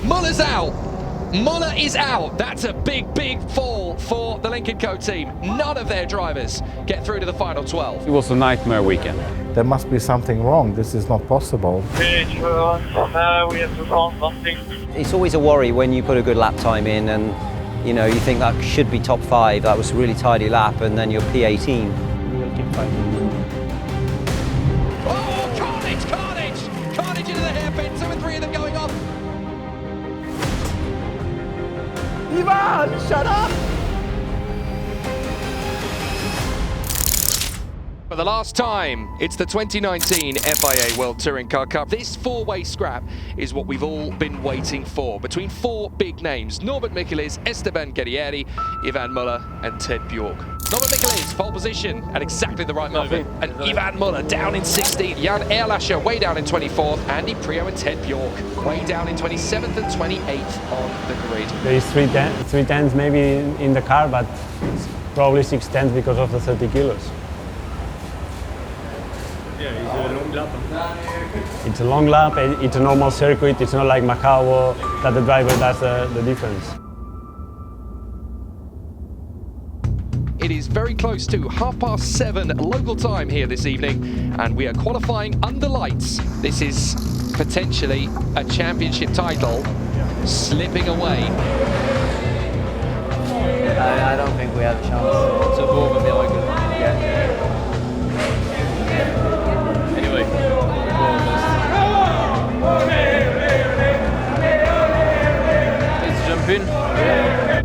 Muller's out. Muller is out. That's a big, big fall for the Lynk Co team. None of their drivers get through to the final 12. It was a nightmare weekend. There must be something wrong. This is not possible. We have to find something. It's always a worry when you put a good lap time in and you think that should be top 5. That was a really tidy lap, and then you're P18. Oh, carnage, carnage! Carnage into the hairpin. 2 and 3 of them going off. Ivan, shut up! For the last time, it's the 2019 FIA World Touring Car Cup. This 4-way scrap is what we've all been waiting for, between 4 big names: Norbert Michelis, Esteban Guerrieri, Ivan Muller and Ted Bjork. Norbert Michelis, pole position at exactly the right moment, and Ivan Muller down in 16th. Jan Erlacher way down in 24th. Andy Prio and Ted Bjork way down in 27th and 28th on the grid. There is 3 tenths maybe in the car, but it's probably 6 tenths because of the 30 kilos. Yeah, it's a long lap. It's a long lap, it's a normal circuit, it's not like Macau that the driver does the difference. It is very close to 7:30 local time here this evening, and we are qualifying under lights. This is potentially a championship title slipping away. I don't think we have a chance. It's a ball, but they're like Anyway, let's jump in.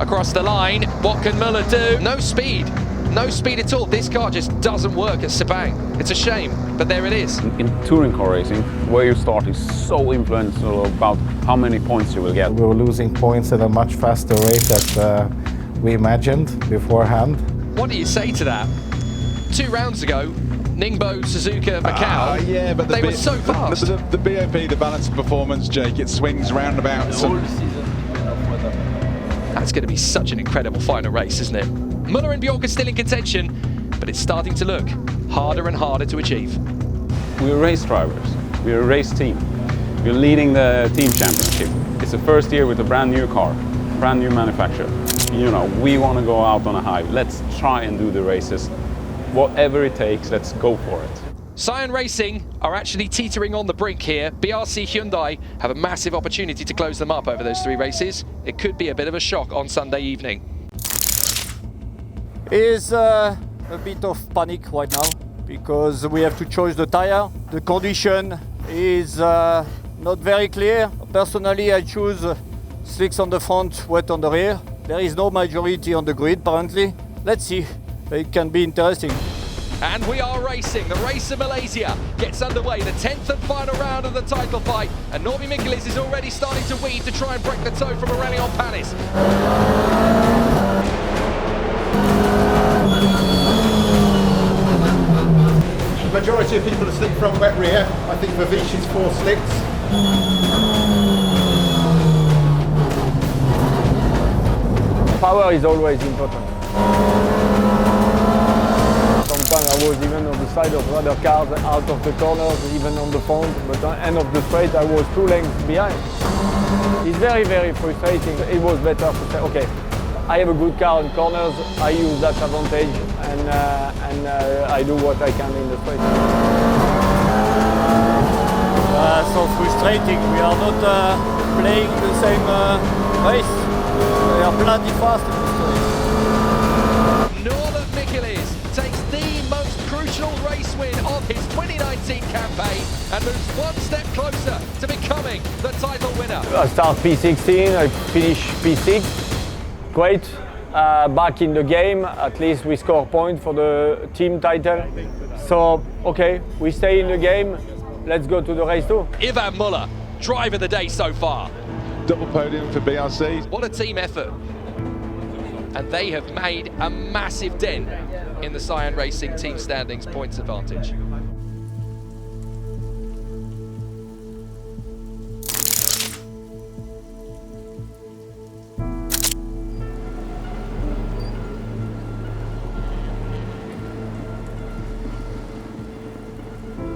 Across the line, what can Muller do? No speed. No speed at all. This car just doesn't work at Sepang. It's a shame, but there it is. In touring car racing, where you start is so influential about how many points you will get. We were losing points at a much faster rate than we imagined beforehand. What do you say to that? 2 rounds ago, Ningbo, Suzuka, Macau, yeah, but they were so fast. The BOP, the balance of performance, Jake, it swings roundabouts. That's going to be such an incredible final race, isn't it? Muller and Bjork are still in contention, but it's starting to look harder and harder to achieve. We're race drivers, we're a race team. We're leading the team championship. It's the first year with a brand new car, brand new manufacturer. We want to go out on a high. Let's try and do the races. Whatever it takes, let's go for it. Cyan Racing are actually teetering on the brink here. BRC Hyundai have a massive opportunity to close them up over those 3 races. It could be a bit of a shock on Sunday evening. Is a bit of panic right now because we have to choose the tire. The condition is not very clear. Personally, I choose slicks on the front, wet on the rear. There is no majority on the grid apparently. Let's see. It can be interesting. And we are racing. The race of Malaysia gets underway. The 10th and final round of the title fight. And Norbert Michelis is already starting to weave to try and break the toe from Aurelion Panis. The majority of people are slick front, wet rear. I think Vavish is 4 slicks. Power is always important. Sometimes I was even on the side of other cars, out of the corners, even on the front, but at the end of the straight I was 2 lengths behind. It's very, very frustrating. It was better to say, okay, I have a good car in corners, I use that advantage and I do what I can in the straight. So frustrating. We are not playing the same race. They are bloody fast in this race. Norbert Michelis takes the most crucial race win of his 2019 campaign and moves 1 step closer to becoming the title winner. I start P16, I finish P6. Great, back in the game, at least we score points for the team title. So, okay, we stay in the game, let's go to the race 2. Ivan Muller, driver of the day so far. Double podium for BRC. What a team effort. And they have made a massive dent in the Cyan Racing team standings points advantage.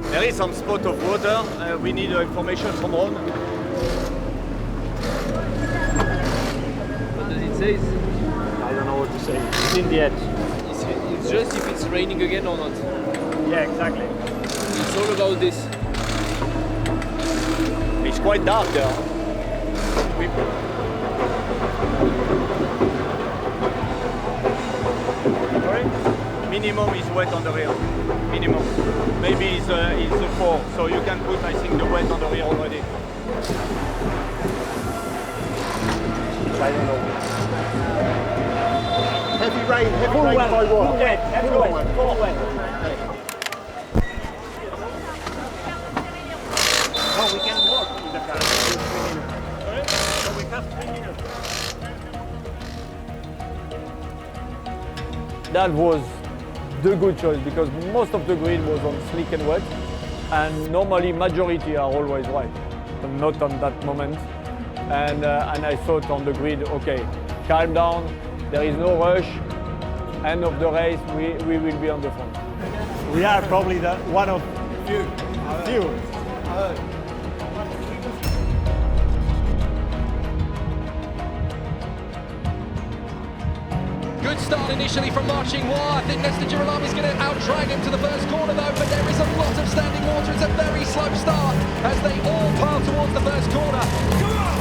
There is some spot of water. We need information from Ron. says? I don't know what to say. It's in the edge. It's just if it's raining again or not. Yeah, exactly. It's all about this. It's quite dark there. Minimum is wet on the rear. Minimum. Maybe it's a 4, so you can put, I think, the wet on the rear already. I don't know. Heavy rain by what? Full wet. Oh, we can walk in the car. So we have 3 minutes. That was the good choice because most of the grid was on slick and wet, and normally majority are always right, but not on that moment. And I thought on the grid, okay, calm down, there is no rush, end of the race, we will be on the front. We are probably one of few. Good start initially from Marching War. I think Nesta Girolamo is going to out-drag him to the first corner though, but there is a lot of standing water. It's a very slow start as they all pile towards the first corner. Come on!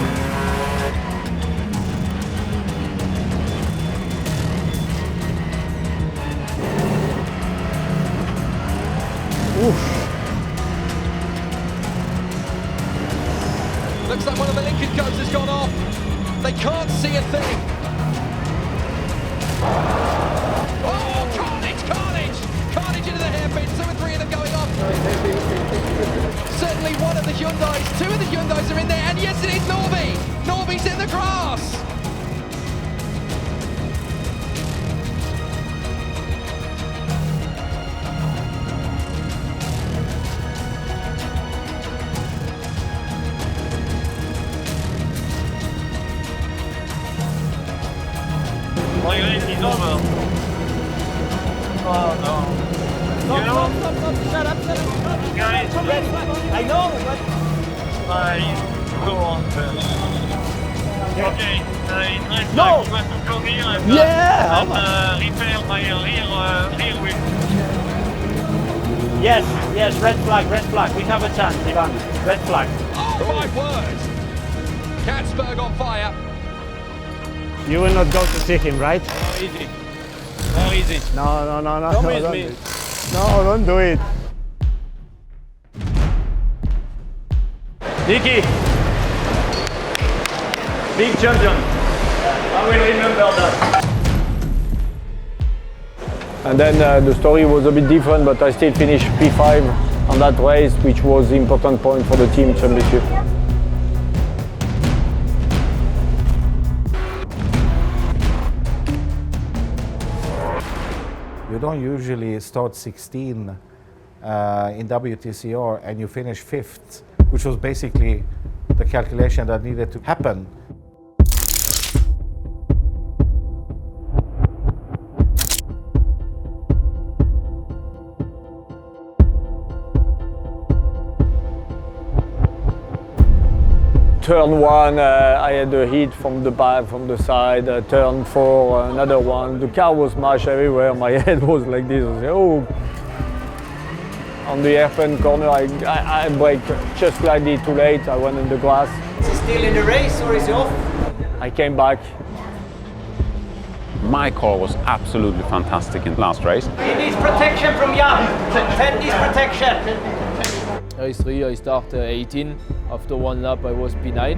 Looks like one of the Lynk codes has gone off. They can't see a thing. Oh, carnage, carnage! Carnage into the hairpin, 2 and 3 of them going off. Certainly one of the Hyundais, 2 of the Hyundais are in there, and yes, it is Norby! Norby's in the grass! My race is over. Oh no. You know? Stop, shut up. Guys, I know, but... I go on first. Okay, in race No! you have to come here and, Yeah! repair my rear wheel. Yes, red flag. We have a chance, Ivan. Red flag. Oh my word! Katzberg on fire. You will not go to see him, right? Easy. Very easy. No. Come with me. No, don't do it. Nicky. Big champion. I will remember that. And then the story was a bit different, but I still finished P5 on that race, which was the important point for the team championship. You don't usually start 16 in WTCR and you finish 5th, which was basically the calculation that needed to happen. Turn 1, I had a hit from the back, from the side. Turn 4, another one. The car was smashed everywhere. My head was like this. I said, oh. On the hairpin corner, I braked just slightly too late. I went in the grass. Is he still in the race or is he off? I came back. My car was absolutely fantastic in the last race. He needs protection from Jan. Ted needs protection. Race 3, I start 18. After 1 lap, I was P9.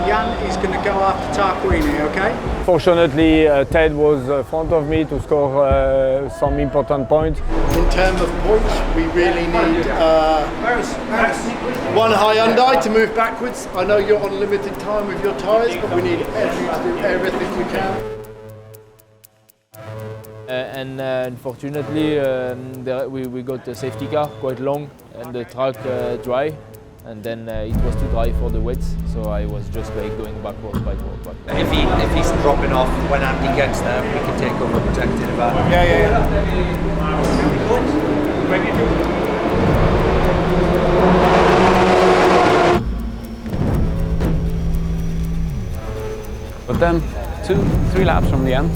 Jan is going to go after Tarquini, okay? Fortunately, Ted was front of me to score some important points. In terms of points, we really need one high Hyundai to move backwards. I know you're on limited time with your tyres, but we need to do everything we can. And unfortunately, we got a safety car, quite long, and the track dry. And then it was too dry for the wets, so I was just like going backwards. If he's dropping off when Andy gets there, we can take over protected about. Yeah. But then 2-3 laps from the end,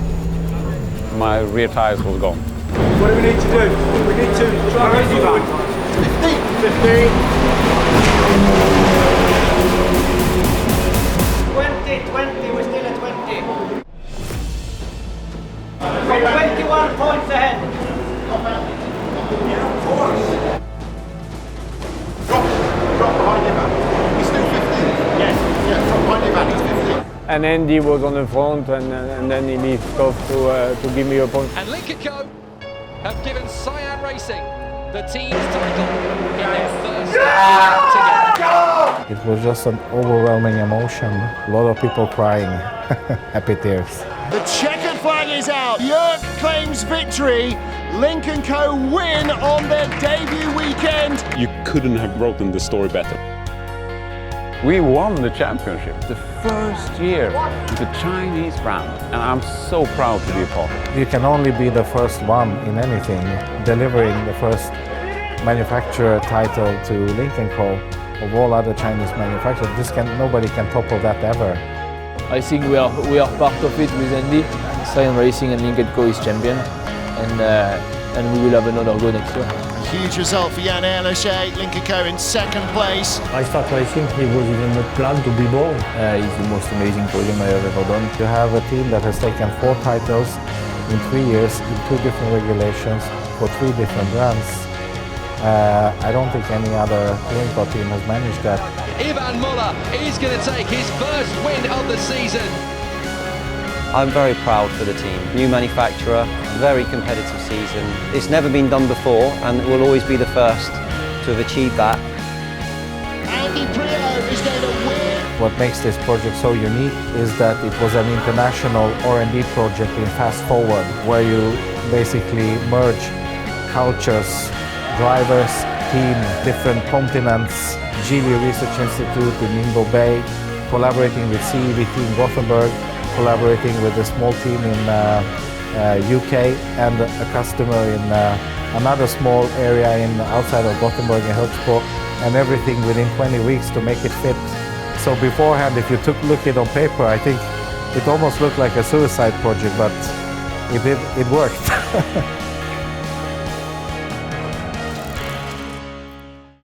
my rear tires was gone. What do we need to do? We need to try and raise back. 15. 20, we're still at 20. We're 21 points ahead. Drop behind your van. He's still 15. Yes. Yeah, drop behind your van, he's 15. And Andy was on the front, and then he left off to give me a point. And Lynk Co have given Cyan Racing the team's title in their first together. It was just an overwhelming emotion. A lot of people crying, happy tears. The checkered flag is out. Jörg claims victory. Lynk Co win on their debut weekend. You couldn't have written the story better. We won the championship, the first year with the Chinese brand, and I'm so proud to be a part of it. You can only be the first one in anything, delivering the first manufacturer title to Lynk Co of all other Chinese manufacturers. Nobody can topple that ever. I think we are part of it with Andy. Cyan Racing and Lynk Co is champion, and we will have another go next year. Huge result for Jan Erlechet, Lynk Co in second place. I started racing, it was even not planned to be born. It's the most amazing podium I have ever done. You have a team that has taken 4 titles in 3 years in 2 different regulations for 3 different brands. I don't think any other Lynk Co team has managed that. Ivan Muller is going to take his first win of the season. I'm very proud for the team. New manufacturer, very competitive season. It's never been done before, and it will always be the first to have achieved that. Andy Prio is going to win. What makes this project so unique is that it was an international R&D project in Fast Forward, where you basically merge cultures, drivers, team, different continents, Geely Research Institute in Ningbo Bay, collaborating with CEVT in Gothenburg, collaborating with a small team in UK and a customer in another small area outside of Gothenburg in Högsbo, and everything within 20 weeks to make it fit. So beforehand, if you look at it on paper, I think it almost looked like a suicide project, but it worked.